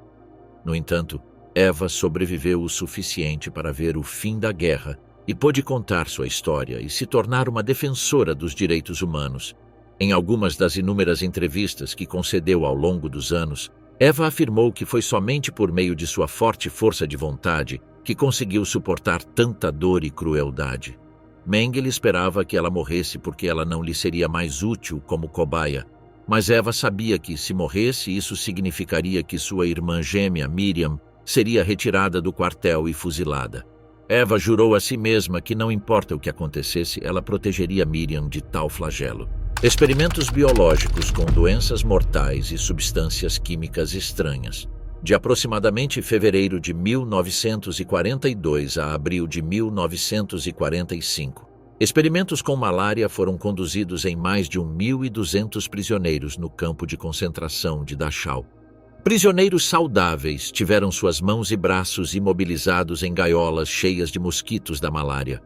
No entanto, Eva sobreviveu o suficiente para ver o fim da guerra e pôde contar sua história e se tornar uma defensora dos direitos humanos. Em algumas das inúmeras entrevistas que concedeu ao longo dos anos, Eva afirmou que foi somente por meio de sua forte força de vontade que conseguiu suportar tanta dor e crueldade. Mengele esperava que ela morresse porque ela não lhe seria mais útil como cobaia, mas Eva sabia que, se morresse, isso significaria que sua irmã gêmea, Miriam, seria retirada do quartel e fuzilada. Eva jurou a si mesma que, não importa o que acontecesse, ela protegeria Miriam de tal flagelo. Experimentos biológicos com doenças mortais e substâncias químicas estranhas. De aproximadamente fevereiro de 1942 a abril de 1945, experimentos com malária foram conduzidos em mais de 1.200 prisioneiros no campo de concentração de Dachau. Prisioneiros saudáveis tiveram suas mãos e braços imobilizados em gaiolas cheias de mosquitos da malária.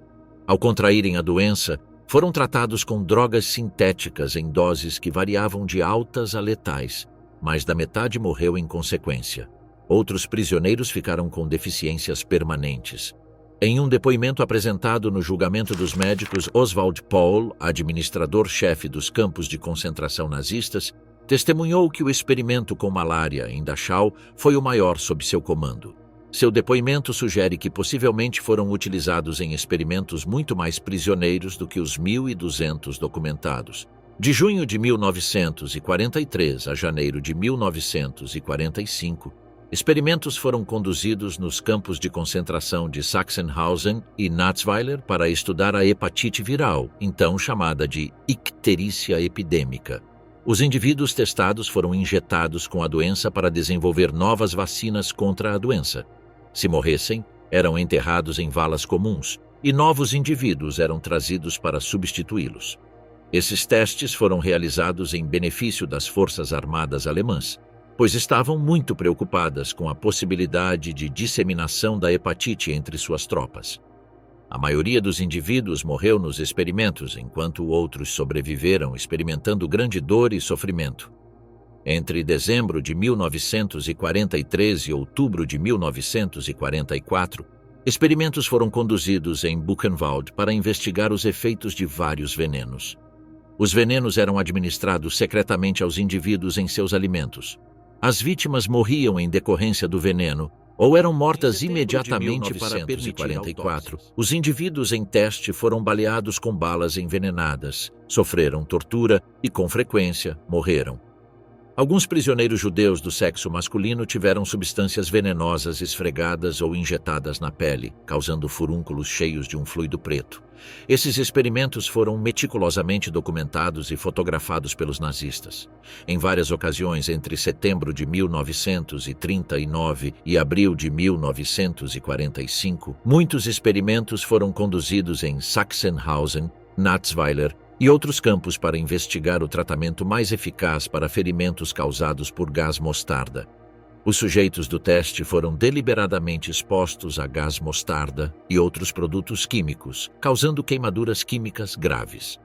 Ao contraírem a doença, foram tratados com drogas sintéticas em doses que variavam de altas a letais. Mais da metade morreu em consequência. Outros prisioneiros ficaram com deficiências permanentes. Em um depoimento apresentado no julgamento dos médicos, Oswald Pohl, administrador-chefe dos campos de concentração nazistas, testemunhou que o experimento com malária em Dachau foi o maior sob seu comando. Seu depoimento sugere que possivelmente foram utilizados em experimentos muito mais prisioneiros do que os 1.200 documentados. De junho de 1943 a janeiro de 1945, experimentos foram conduzidos nos campos de concentração de Sachsenhausen e Natzweiler para estudar a hepatite viral, então chamada de icterícia epidêmica. Os indivíduos testados foram injetados com a doença para desenvolver novas vacinas contra a doença. Se morressem, eram enterrados em valas comuns e novos indivíduos eram trazidos para substituí-los. Esses testes foram realizados em benefício das Forças Armadas alemãs, pois estavam muito preocupadas com a possibilidade de disseminação da hepatite entre suas tropas. A maioria dos indivíduos morreu nos experimentos, enquanto outros sobreviveram experimentando grande dor e sofrimento. Entre dezembro de 1943 e outubro de 1944, experimentos foram conduzidos em Buchenwald para investigar os efeitos de vários venenos. Os venenos eram administrados secretamente aos indivíduos em seus alimentos. As vítimas morriam em decorrência do veneno ou eram mortas imediatamente para permitir 1944. Os indivíduos em teste foram baleados com balas envenenadas, sofreram tortura e, com frequência, morreram. Alguns prisioneiros judeus do sexo masculino tiveram substâncias venenosas esfregadas ou injetadas na pele, causando furúnculos cheios de um fluido preto. Esses experimentos foram meticulosamente documentados e fotografados pelos nazistas. Em várias ocasiões, entre setembro de 1939 e abril de 1945, muitos experimentos foram conduzidos em Sachsenhausen, Natzweiler e outros campos para investigar o tratamento mais eficaz para ferimentos causados por gás mostarda. Os sujeitos do teste foram deliberadamente expostos a gás mostarda e outros produtos químicos, causando queimaduras químicas graves.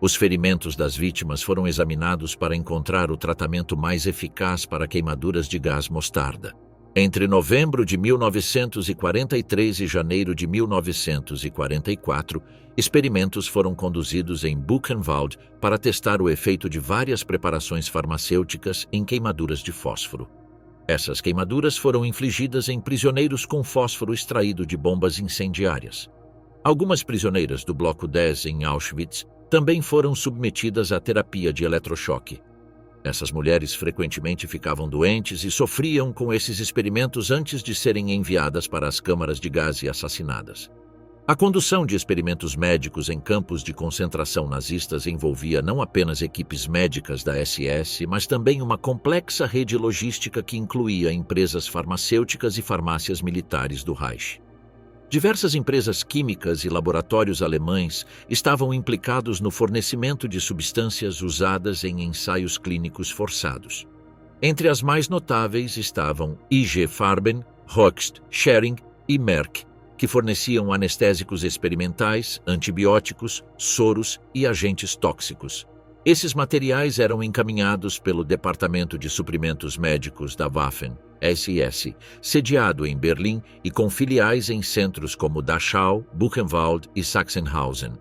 Os ferimentos das vítimas foram examinados para encontrar o tratamento mais eficaz para queimaduras de gás mostarda. Entre novembro de 1943 e janeiro de 1944, experimentos foram conduzidos em Buchenwald para testar o efeito de várias preparações farmacêuticas em queimaduras de fósforo. Essas queimaduras foram infligidas em prisioneiros com fósforo extraído de bombas incendiárias. Algumas prisioneiras do Bloco 10 em Auschwitz também foram submetidas à terapia de eletrochoque. Essas mulheres frequentemente ficavam doentes e sofriam com esses experimentos antes de serem enviadas para as câmaras de gás e assassinadas. A condução de experimentos médicos em campos de concentração nazistas envolvia não apenas equipes médicas da SS, mas também uma complexa rede logística que incluía empresas farmacêuticas e farmácias militares do Reich. Diversas empresas químicas e laboratórios alemães estavam implicados no fornecimento de substâncias usadas em ensaios clínicos forçados. Entre as mais notáveis estavam IG Farben, Hoechst, Schering e Merck, que forneciam anestésicos experimentais, antibióticos, soros e agentes tóxicos. Esses materiais eram encaminhados pelo Departamento de Suprimentos Médicos da Waffen, SS, sediado em Berlim e com filiais em centros como Dachau, Buchenwald e Sachsenhausen.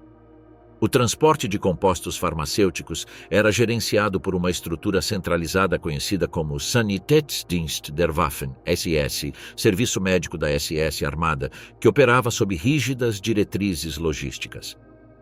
O transporte de compostos farmacêuticos era gerenciado por uma estrutura centralizada conhecida como Sanitätsdienst der Waffen, SS, Serviço Médico da SS Armada, que operava sob rígidas diretrizes logísticas.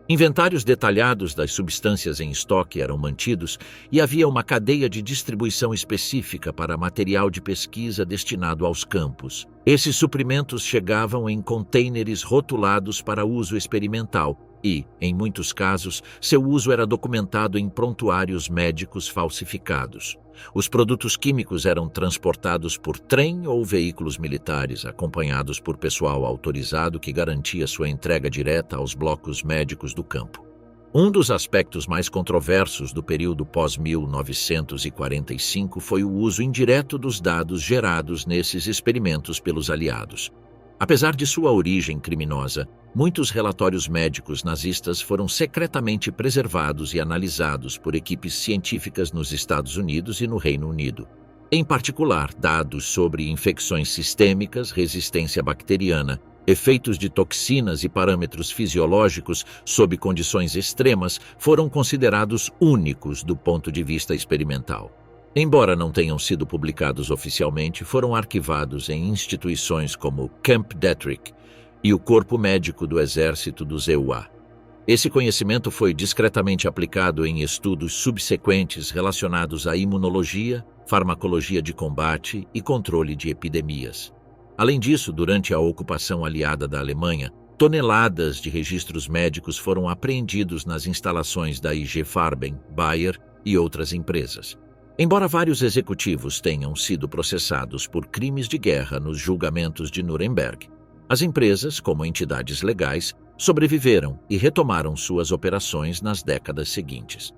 Inventários detalhados das substâncias em estoque eram mantidos e havia uma cadeia de distribuição específica para material de pesquisa destinado aos campos. Esses suprimentos chegavam em contêineres rotulados para uso experimental e, em muitos casos, seu uso era documentado em prontuários médicos falsificados. Os produtos químicos eram transportados por trem ou veículos militares, acompanhados por pessoal autorizado que garantia sua entrega direta aos blocos médicos do campo. Um dos aspectos mais controversos do período pós-1945 foi o uso indireto dos dados gerados nesses experimentos pelos aliados. Apesar de sua origem criminosa, muitos relatórios médicos nazistas foram secretamente preservados e analisados por equipes científicas nos Estados Unidos e no Reino Unido. Em particular, dados sobre infecções sistêmicas, resistência bacteriana, efeitos de toxinas e parâmetros fisiológicos sob condições extremas foram considerados únicos do ponto de vista experimental. Embora não tenham sido publicados oficialmente, foram arquivados em instituições como Camp Detrick e o Corpo Médico do Exército dos EUA. Esse conhecimento foi discretamente aplicado em estudos subsequentes relacionados à imunologia, farmacologia de combate e controle de epidemias. Além disso, durante a ocupação aliada da Alemanha, toneladas de registros médicos foram apreendidos nas instalações da IG Farben, Bayer e outras empresas. Embora vários executivos tenham sido processados por crimes de guerra nos julgamentos de Nuremberg, as empresas, como entidades legais, sobreviveram e retomaram suas operações nas décadas seguintes.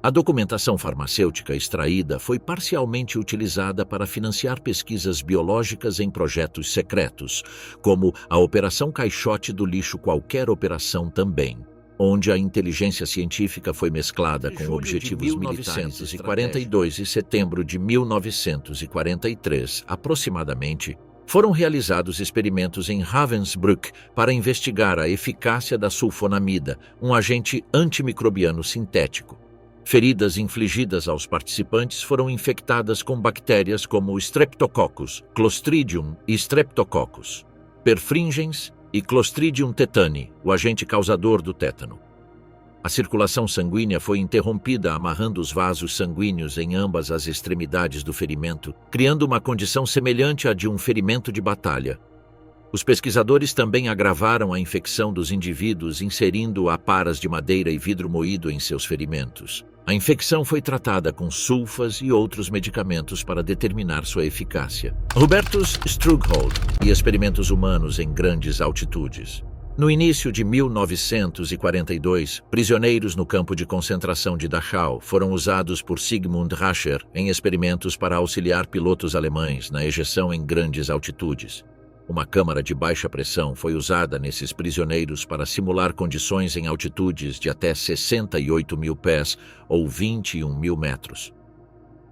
A documentação farmacêutica extraída foi parcialmente utilizada para financiar pesquisas biológicas em projetos secretos, como a Operação Caixote do Lixo Qualquer Operação também, onde a inteligência científica foi mesclada com objetivos militares. 1942 e setembro de 1943, aproximadamente, foram realizados experimentos em Ravensbrück para investigar a eficácia da sulfonamida, um agente antimicrobiano sintético. Feridas infligidas aos participantes foram infectadas com bactérias como Streptococcus, Clostridium e Streptococcus, perfringens e Clostridium tetani, o agente causador do tétano. A circulação sanguínea foi interrompida amarrando os vasos sanguíneos em ambas as extremidades do ferimento, criando uma condição semelhante à de um ferimento de batalha. Os pesquisadores também agravaram a infecção dos indivíduos inserindo aparas de madeira e vidro moído em seus ferimentos. A infecção foi tratada com sulfas e outros medicamentos para determinar sua eficácia. Hubertus Strughold e experimentos humanos em grandes altitudes. No início de 1942, prisioneiros no campo de concentração de Dachau foram usados por Sigmund Rascher em experimentos para auxiliar pilotos alemães na ejeção em grandes altitudes. Uma câmara de baixa pressão foi usada nesses prisioneiros para simular condições em altitudes de até 68 mil pés ou 21 mil metros.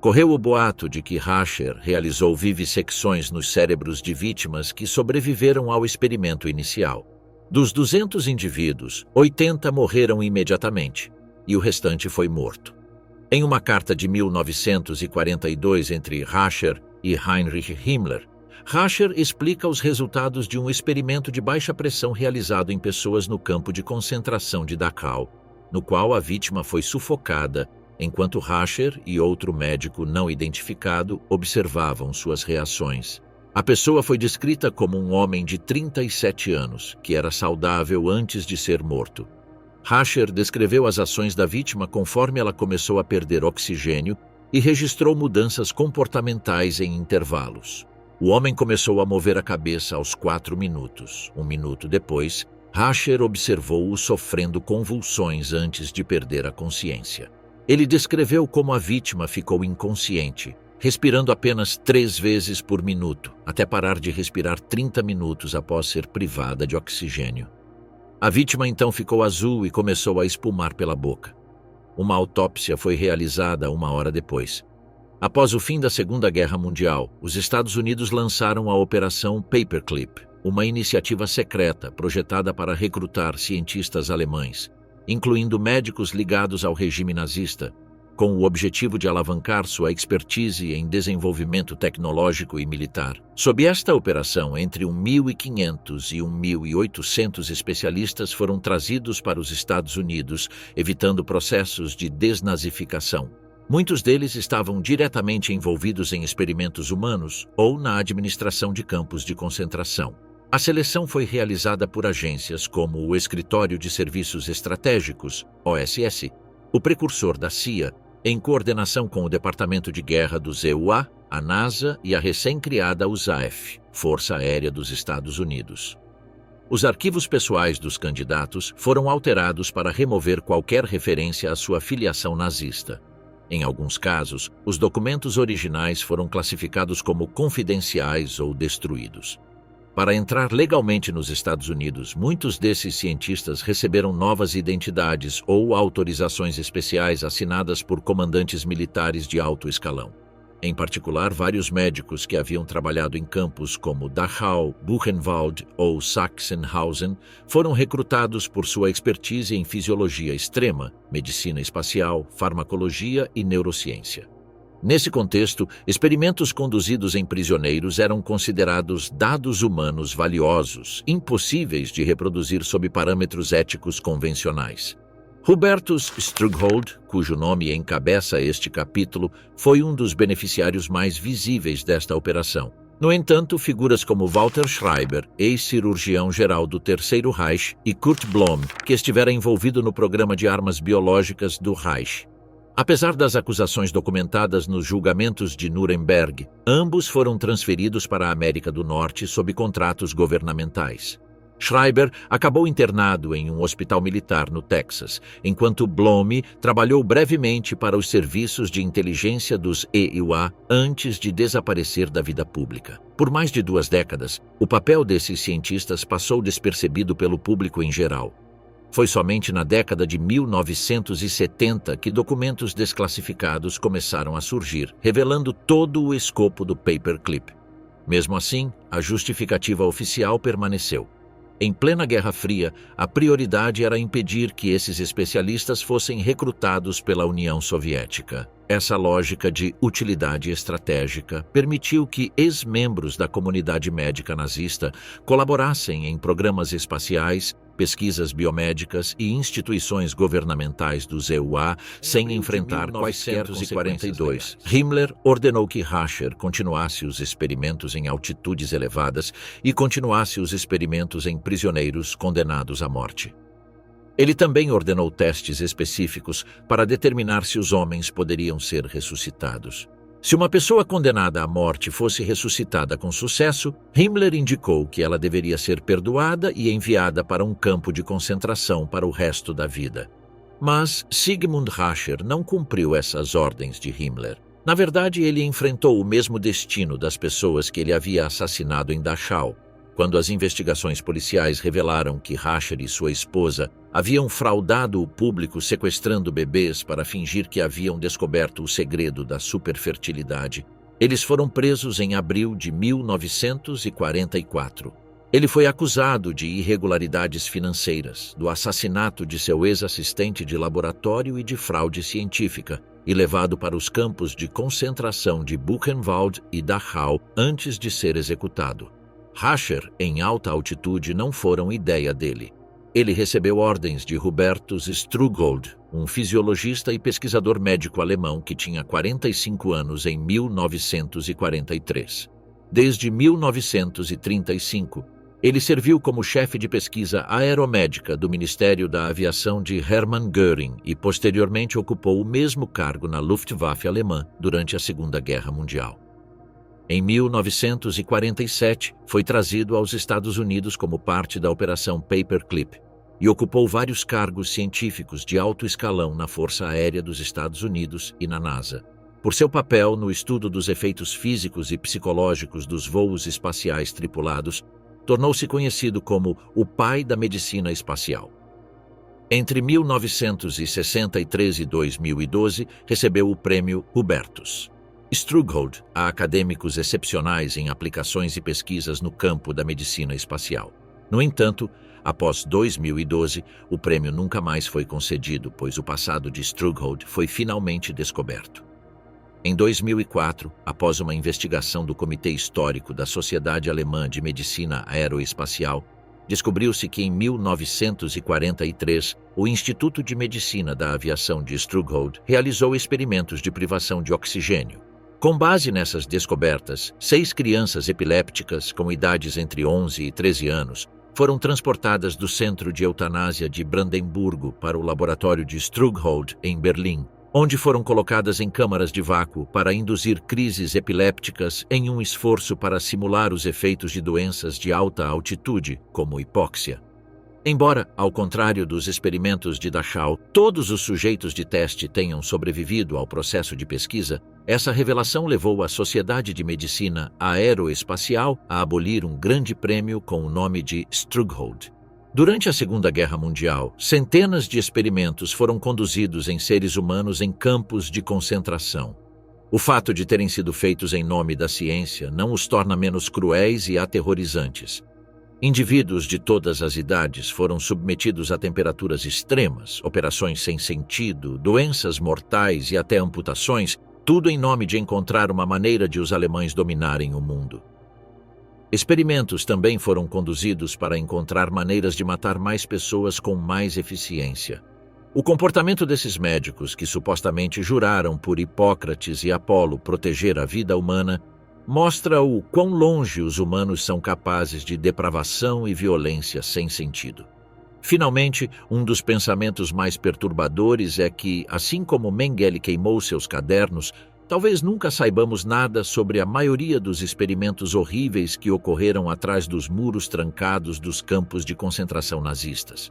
Correu o boato de que Rascher realizou vivissecções nos cérebros de vítimas que sobreviveram ao experimento inicial. Dos 200 indivíduos, 80 morreram imediatamente, e o restante foi morto. Em uma carta de 1942 entre Rascher e Heinrich Himmler, Rascher explica os resultados de um experimento de baixa pressão realizado em pessoas no campo de concentração de Dachau, no qual a vítima foi sufocada, enquanto Rascher e outro médico não identificado observavam suas reações. A pessoa foi descrita como um homem de 37 anos, que era saudável antes de ser morto. Rasher descreveu as ações da vítima conforme ela começou a perder oxigênio e registrou mudanças comportamentais em intervalos. O homem começou a mover a cabeça aos 4 minutos. 1 minuto depois, Rasher observou-o sofrendo convulsões antes de perder a consciência. Ele descreveu como a vítima ficou inconsciente, respirando apenas 3 vezes por minuto, até parar de respirar 30 minutos após ser privada de oxigênio. A vítima então ficou azul e começou a espumar pela boca. Uma autópsia foi realizada 1 hora depois. Após o fim da Segunda Guerra Mundial, os Estados Unidos lançaram a Operação Paperclip, uma iniciativa secreta projetada para recrutar cientistas alemães, incluindo médicos ligados ao regime nazista, com o objetivo de alavancar sua expertise em desenvolvimento tecnológico e militar. Sob esta operação, entre 1.500 e 1.800 especialistas foram trazidos para os Estados Unidos, evitando processos de desnazificação. Muitos deles estavam diretamente envolvidos em experimentos humanos ou na administração de campos de concentração. A seleção foi realizada por agências como o Escritório de Serviços Estratégicos, OSS, o precursor da CIA, em coordenação com o Departamento de Guerra do EUA, a NASA e a recém-criada USAF, Força Aérea dos Estados Unidos. Os arquivos pessoais dos candidatos foram alterados para remover qualquer referência à sua filiação nazista. Em alguns casos, os documentos originais foram classificados como confidenciais ou destruídos. Para entrar legalmente nos Estados Unidos, muitos desses cientistas receberam novas identidades ou autorizações especiais assinadas por comandantes militares de alto escalão. Em particular, vários médicos que haviam trabalhado em campos como Dachau, Buchenwald ou Sachsenhausen foram recrutados por sua expertise em fisiologia extrema, medicina espacial, farmacologia e neurociência. Nesse contexto, experimentos conduzidos em prisioneiros eram considerados dados humanos valiosos, impossíveis de reproduzir sob parâmetros éticos convencionais. Hubertus Strughold, cujo nome encabeça este capítulo, foi um dos beneficiários mais visíveis desta operação. No entanto, figuras como Walter Schreiber, ex-cirurgião-geral do Terceiro Reich, e Kurt Blom, que estivera envolvido no programa de armas biológicas do Reich. Apesar das acusações documentadas nos julgamentos de Nuremberg, ambos foram transferidos para a América do Norte sob contratos governamentais. Schreiber acabou internado em um hospital militar no Texas, enquanto Blom trabalhou brevemente para os serviços de inteligência dos EUA antes de desaparecer da vida pública. Por mais de 2 décadas, o papel desses cientistas passou despercebido pelo público em geral. Foi somente na década de 1970 que documentos desclassificados começaram a surgir, revelando todo o escopo do Paperclip. Mesmo assim, a justificativa oficial permaneceu. Em plena Guerra Fria, a prioridade era impedir que esses especialistas fossem recrutados pela União Soviética. Essa lógica de utilidade estratégica permitiu que ex-membros da comunidade médica nazista colaborassem em programas espaciais, pesquisas biomédicas e instituições governamentais do EUA sem enfrentar quaisquer consequências. Himmler ordenou que Rasher continuasse os experimentos em altitudes elevadas e continuasse os experimentos em prisioneiros condenados à morte. Ele também ordenou testes específicos para determinar se os homens poderiam ser ressuscitados. Se uma pessoa condenada à morte fosse ressuscitada com sucesso, Himmler indicou que ela deveria ser perdoada e enviada para um campo de concentração para o resto da vida. Mas Sigmund Rasher não cumpriu essas ordens de Himmler. Na verdade, ele enfrentou o mesmo destino das pessoas que ele havia assassinado em Dachau. Quando as investigações policiais revelaram que Rasher e sua esposa haviam fraudado o público sequestrando bebês para fingir que haviam descoberto o segredo da superfertilidade, eles foram presos em abril de 1944. Ele foi acusado de irregularidades financeiras, do assassinato de seu ex-assistente de laboratório e de fraude científica, e levado para os campos de concentração de Buchenwald e Dachau antes de ser executado. Rasher, em alta altitude, não foram ideia dele. Ele recebeu ordens de Hubertus Strughold, um fisiologista e pesquisador médico alemão que tinha 45 anos em 1943. Desde 1935, ele serviu como chefe de pesquisa aeromédica do Ministério da Aviação de Hermann Göring e posteriormente ocupou o mesmo cargo na Luftwaffe alemã durante a Segunda Guerra Mundial. Em 1947, foi trazido aos Estados Unidos como parte da Operação Paperclip e ocupou vários cargos científicos de alto escalão na Força Aérea dos Estados Unidos e na NASA. Por seu papel no estudo dos efeitos físicos e psicológicos dos voos espaciais tripulados, tornou-se conhecido como o pai da medicina espacial. Entre 1963 e 2012, recebeu o Prêmio Hubertus Strughold a acadêmicos excepcionais em aplicações e pesquisas no campo da medicina espacial. No entanto, após 2012, o prêmio nunca mais foi concedido, pois o passado de Strughold foi finalmente descoberto. Em 2004, após uma investigação do Comitê Histórico da Sociedade Alemã de Medicina Aeroespacial, descobriu-se que em 1943, o Instituto de Medicina da Aviação de Strughold realizou experimentos de privação de oxigênio. Com base nessas descobertas, 6 crianças epilépticas com idades entre 11 e 13 anos foram transportadas do Centro de Eutanásia de Brandemburgo para o laboratório de Strughold, em Berlim, onde foram colocadas em câmaras de vácuo para induzir crises epilépticas em um esforço para simular os efeitos de doenças de alta altitude, como hipóxia. Embora, ao contrário dos experimentos de Dachau, todos os sujeitos de teste tenham sobrevivido ao processo de pesquisa, essa revelação levou a Sociedade de Medicina Aeroespacial a abolir um grande prêmio com o nome de Strughold. Durante a Segunda Guerra Mundial, centenas de experimentos foram conduzidos em seres humanos em campos de concentração. O fato de terem sido feitos em nome da ciência não os torna menos cruéis e aterrorizantes. Indivíduos de todas as idades foram submetidos a temperaturas extremas, operações sem sentido, doenças mortais e até amputações, tudo em nome de encontrar uma maneira de os alemães dominarem o mundo. Experimentos também foram conduzidos para encontrar maneiras de matar mais pessoas com mais eficiência. O comportamento desses médicos, que supostamente juraram por Hipócrates e Apolo proteger a vida humana, mostra o quão longe os humanos são capazes de depravação e violência sem sentido. Finalmente, um dos pensamentos mais perturbadores é que, assim como Mengele queimou seus cadernos, talvez nunca saibamos nada sobre a maioria dos experimentos horríveis que ocorreram atrás dos muros trancados dos campos de concentração nazistas.